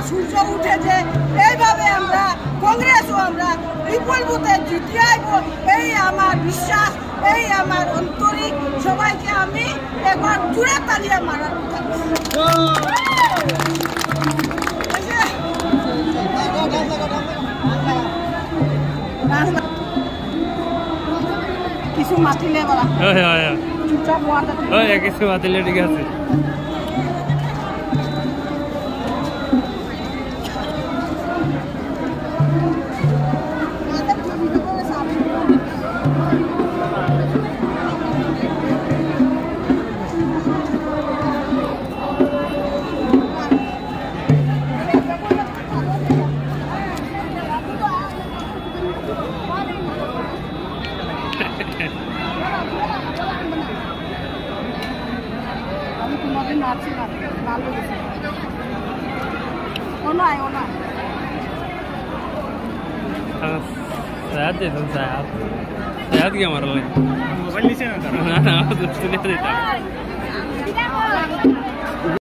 সূর্য উঠেছে এইভাবে আমরা কংগ্রেস ও আমরা বিপুল ভোটে জিতে আইব, এই আমার বিশ্বাস, এই আমার আন্তরিক। সবাইকে আমি একবার জোরে তালিয়া মারার কিছু মাতিলে বলা চুপচাপ কিছু মাতিলে ঠিক আছে। Sehat ya, sehat. Sehat gimana? Mobil di sini. Nah, sudah tidak.